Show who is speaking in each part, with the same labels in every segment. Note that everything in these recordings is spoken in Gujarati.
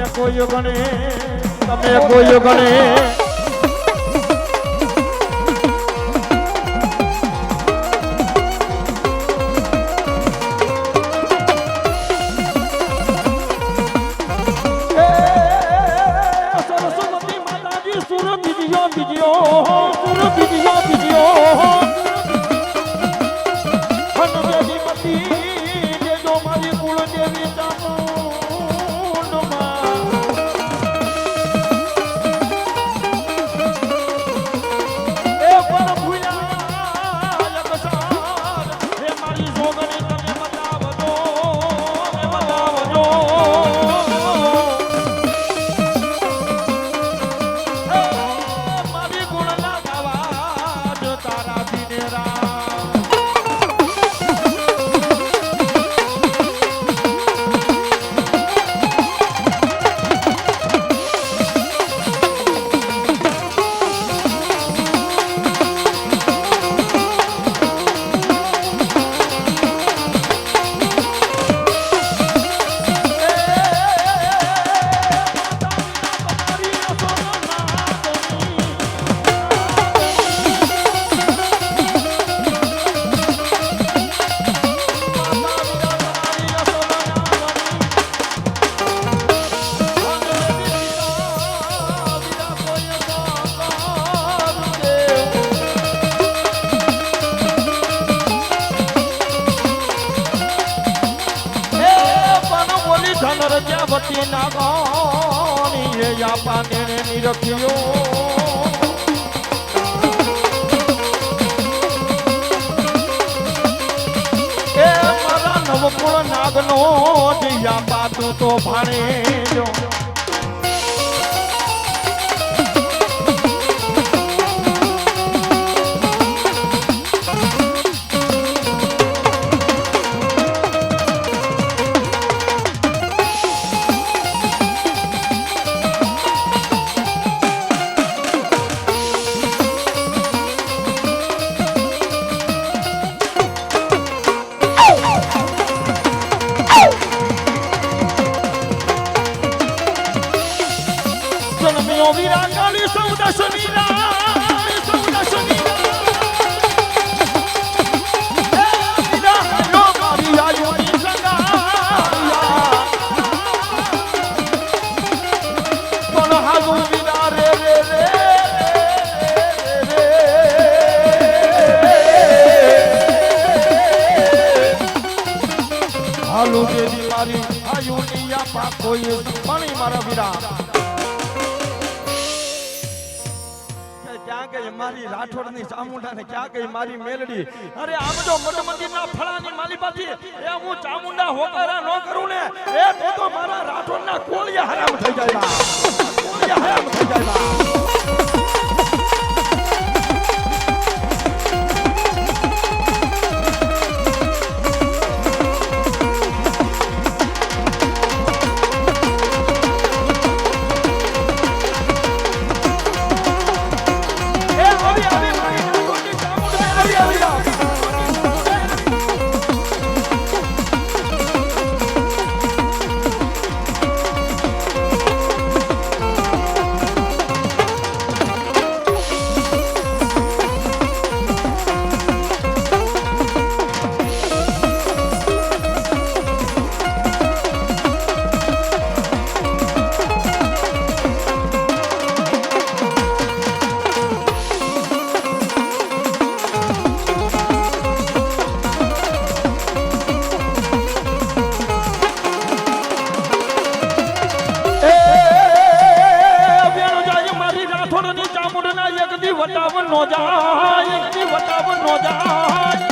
Speaker 1: કોઈ ગણે તમે કોઈ ગણે સરસ્વતી માતાજી સુરત બીજો બીજો સુરત બીજો બીજો ધનરજ્યાવતી નાગોની એ પાને નિરખ્યો એ મારા નવકુળ નાગનો દિયા પાતું તો ભાણે જો વિરાગાલી સૌદા સમીરા સૌદા સમીરા યો મારી આયુની સંગા કોણ હાલુ વિના રે રે રે હાલુ દેવી મારી આયુની આપા કોઈ પાણી મારા વિરા ક્યાં ગઈ મારી રાઠોડની ચામુંડા ને ક્યાં ગઈ મારી મેલડી અરે આમ જો મઠ મંદિરના ફળાની માલીપાથી એ હું ચામુંડા હોકારા ન કરું ને એ તો મારા રાઠોડના કોળિયા હરામ થઈ જાય કોળિયા હરામ થઈ જાય વટાવન નો જાય એક દી વટાવન નો જાય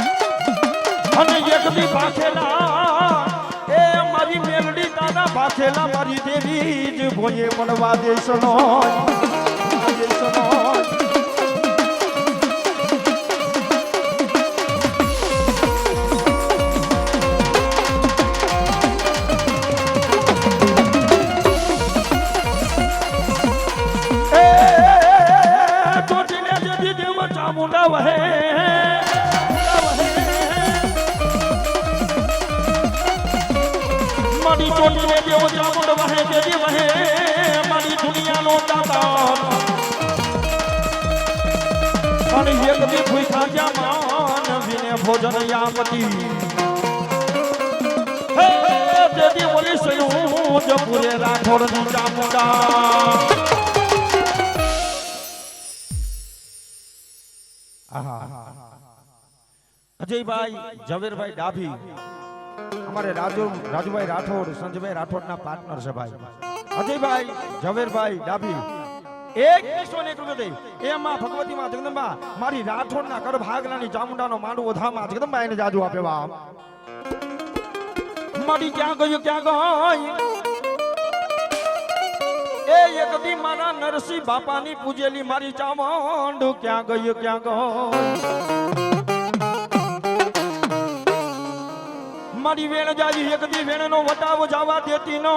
Speaker 1: અને એક દી ભાખેલા એ મારી મેલડી દાદા ભાખેલા મારી દેવી જ ભોયે મળવા દેશનો ચામુંડા વહે મારી ચોટીને દેવ ચામુંડ વહે દેવી વહે પણ એક દી ભૂખા જ્યાં માનવીને ભોજન આપતી હે તેથી બોલી સયું જ પૂરે રાઠોડની ચામુંડા અજયભાઈ ઝવેરભાઈ ડાભી हमारे राजूभाई राठौड़ संजयभाई राठौड़ ना पार्टनर है भाई अजयभाई ઝવેરભાઈ ડાભી एक किसो ने कृपा दे ए मां भगवती मां जगदंबा मारी राठौड़ ना कर भागलानी चामुंडा नो मांडવો धा मां जगदंबा ने जाजू आपे बाप मारी क्या गई ए एक दी मारा नरसिंह बापा नी पूजेली मारी चामुंड क्या गई मारी वेण जाजी एक दी वेण नो वटाव जावा देती नो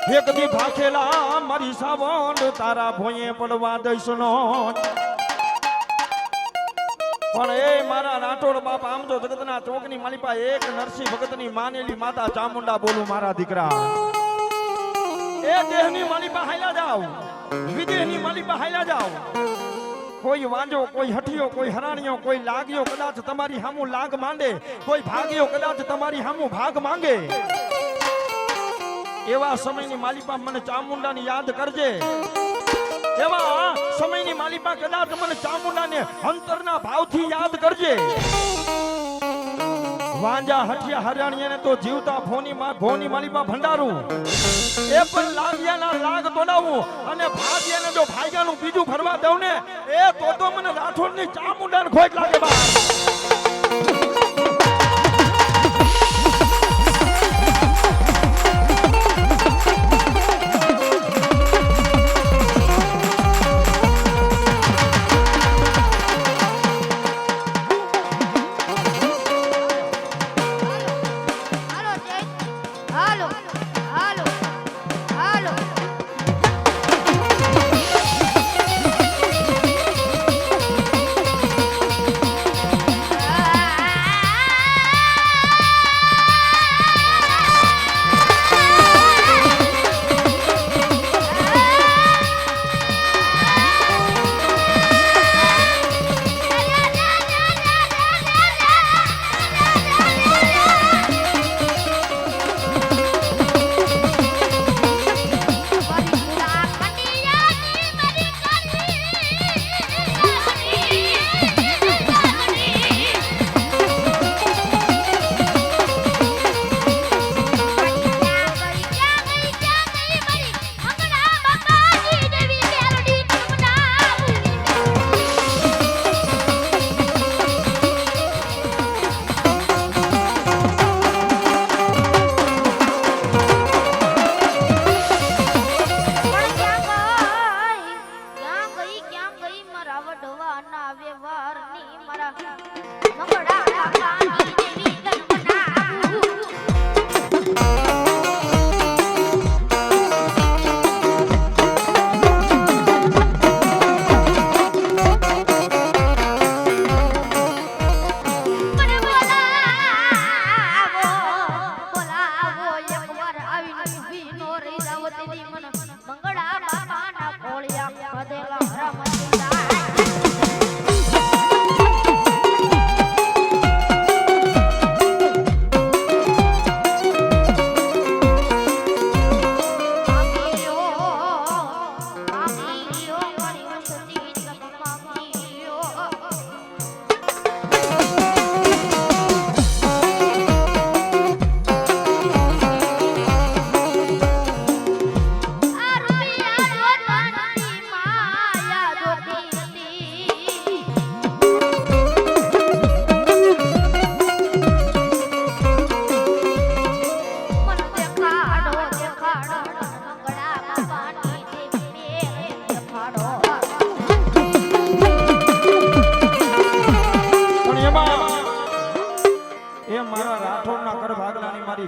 Speaker 1: एक दी भाखेला मारी सावंड तारा भोये पड़वा दईस नो पण ए मारा राठौड़ बाप आम तो जगतना चौकनी मालिपा एक नरसिंह भगतनी मानेली माता चामुंडा बोलू मारा दीकरा ए देहनी मालिपा हाइला जाओ विदेहनी मालिपा हाइला जाओ कोई वांजो कोई हठियो कोई हराणियो कोई लाग्यो कदाच तमारी हामू लाग मांडे कोई भाग्यो कदाच तमारी हामू भाग मांगे एवा समयनी मालिपा मन चामुंडा ने याद करजे एवा समयनी मालिपा कदाच मन चामुंडा ने अंतरना भावथी याद करजे वांजा हठिया हरियाणिया ने तो जीवता भोनी मालिपा भंडारू ए पण लाग्याना लाग तोડાવું અને ભાગ્યાને જો ભાગ્યાનું બીજું ફરવા દઉં ને એ તો મને રાઠોડની ચામુંડાને ખોટ લાગે બા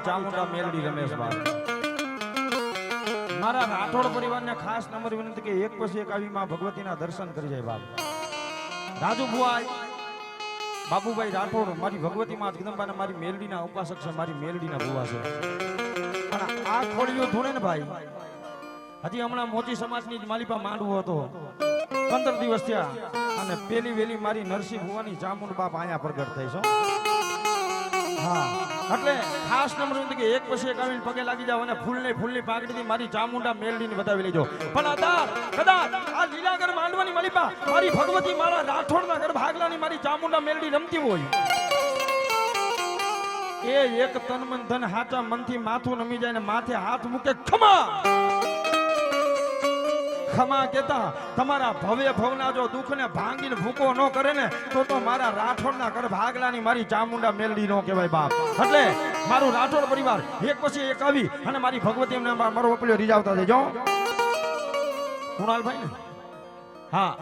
Speaker 1: ચામુંડા મેલડી રમેશ બાપ મારા રાઠોડ પરિવારને ખાસ નમ્ર વિનંતી કે એક પછી એક આવી માં ભગવતીના દર્શન કરી જાય બાપ રાજુ ભુવાઈ બાબુભાઈ રાઠોડ મારી ભગવતી માં જગદંબાના મારી મેલડીના ઉપાસક છે મારી મેલડીના ભુવા છે અને આ ખોડિયો ધૂણે ને ભાઈ હજી હમણાં મોચી સમાજની જ માલિપા માંડવો હતો 15 દિવસ થયા અને પેલી વેલી મારી નરસિંહ ભુવાની ચામુંડ બાપ અહીંયા પ્રગટ થઈ છો. હા એટલે ખાસ નંબર કે એક પછી એક આવીને પગે લાગી જાવ અને ફૂલની પાકડીથી મારી ચામુંડા મેલડીને બતાવી લેજો. પણ કદાચ આ લીલાગર માંડવાની મલીપા મારી ભગવતી મારા રાઠોડના ગર ભાગલાની મારી ચામુંડા મેલડી રમતી હોય એ એક તન મન ધન હાચા મનથી માથું નમી જાય ને માથે હાથ મૂકે ખમા કેતા તમારા ભવ્ય ભવના જો દુઃખને ભાંગીને ભૂકો ન કરે ને તો મારા રાઠોડના ઘર ભાગલાની મારી ચામુંડા મેલડી નો કહેવાય બાપ. એટલે મારું રાઠોડ પરિવાર એક પછી એક આવી અને મારી ભગવતી એમને મારો વપલ્યો રીઝાવતા દેજો. કુણાલભાઈ ને હા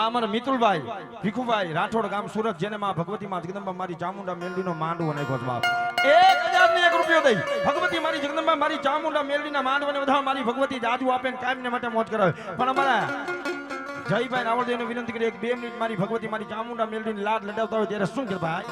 Speaker 1: અમારા મિતુલભાઈ ભીખુભાઈ રાઠોડ ગામ સુરત જેને માં ભગવતી માં જગદંબા મારી ચામુંડા મેલડીનો માંડવો નાખ્યો બાપ. 1001 રૂપિયો દઈ ભગવતી મારી જગદંબા મારી ચામુંડા મેલડીના માંડવાને વધાવ મારી ભગવતી જાજુ આપે ને કાયમને માટે મોજ કરાવે. પણ અમારા જયભાઈ રાવળદેવને વિનંતી કરી 1-2 મિનિટ મારી ભગવતી મારી ચામુંડા મેલડીને લાડ લડાવતા હોય ત્યારે શું કે ભાઈ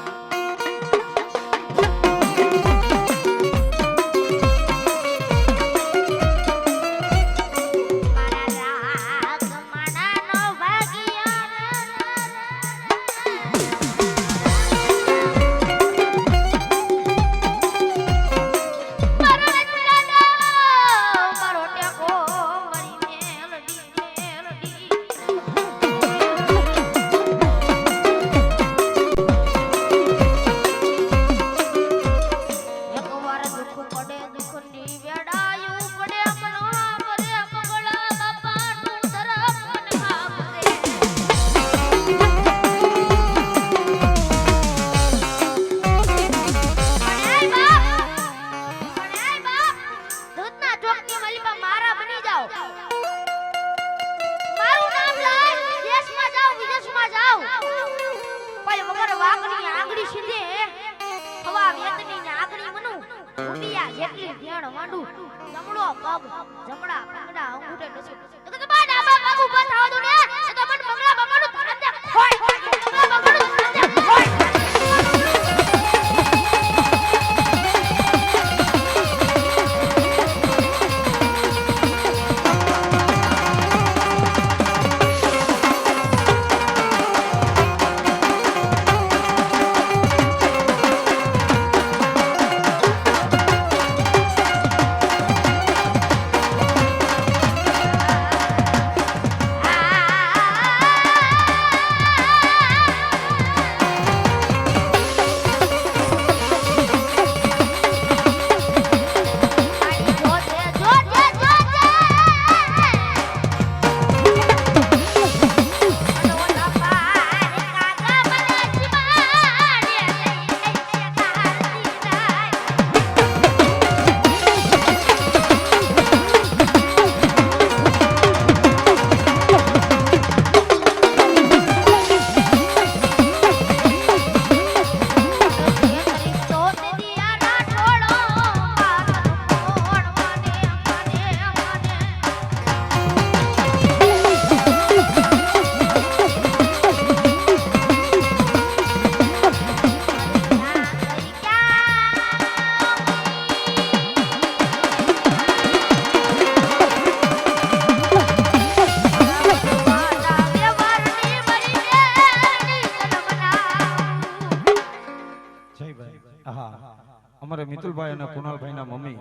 Speaker 1: મિતુલભાઈ અને કુણાલભાઈ ના મમ્મી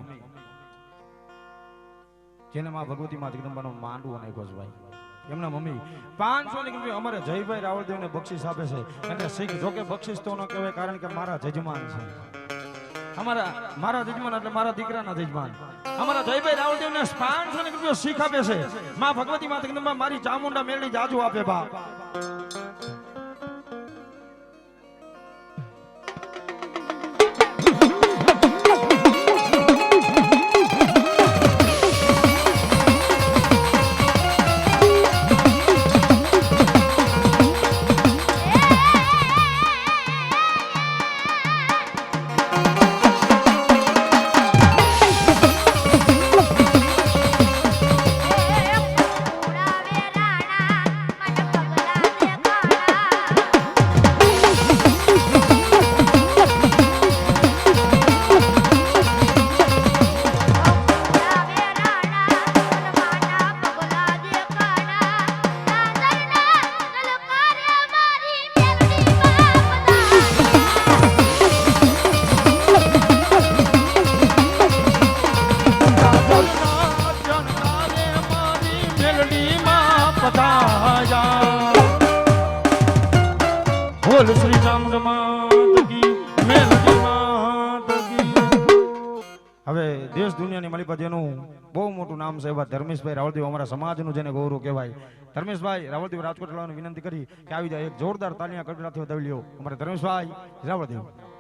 Speaker 1: જેને માં ભગવતી માં જગદંબાનો માંડવો નાખ્યો છે ભાઈ એમના મમ્મી 500 ની રૂપિયા અમારે જયભાઈ રાવળદેવ ને બક્ષિસ આપે છે. અને શીખ જોકે બક્ષિસ તો ન કહેવાય કારણ કે મારા જજમાન છે. મારા જજમાન એટલે મારા દીકરાના જજમાન અમારા જયભાઈ રાવળદેવ ને 500 ની રૂપિયા શીખ આપે છે. માં ભગવતી માં જગદંબા મારી ચામુંડા મેલડી જાજુ આપે બાપ. બોલ શ્રી ચામુંડ માત કી મેલડી માત કી હવે દેશ દુનિયાની માલિપાજીનું બહુ મોટું નામ છે એવા ધર્મેશભાઈ રાવળદેવ અમારા સમાજનું જેને ગૌરવ કહેવાય ધર્મેશભાઈ રાવળદેવ રાજકોટ લાવવાની વિનંતી કરી કે આવી જાય એક જોરદાર તાલિયા કડકડાથી વધાવી લ્યો અમારા ધર્મેશભાઈ રાવળદેવ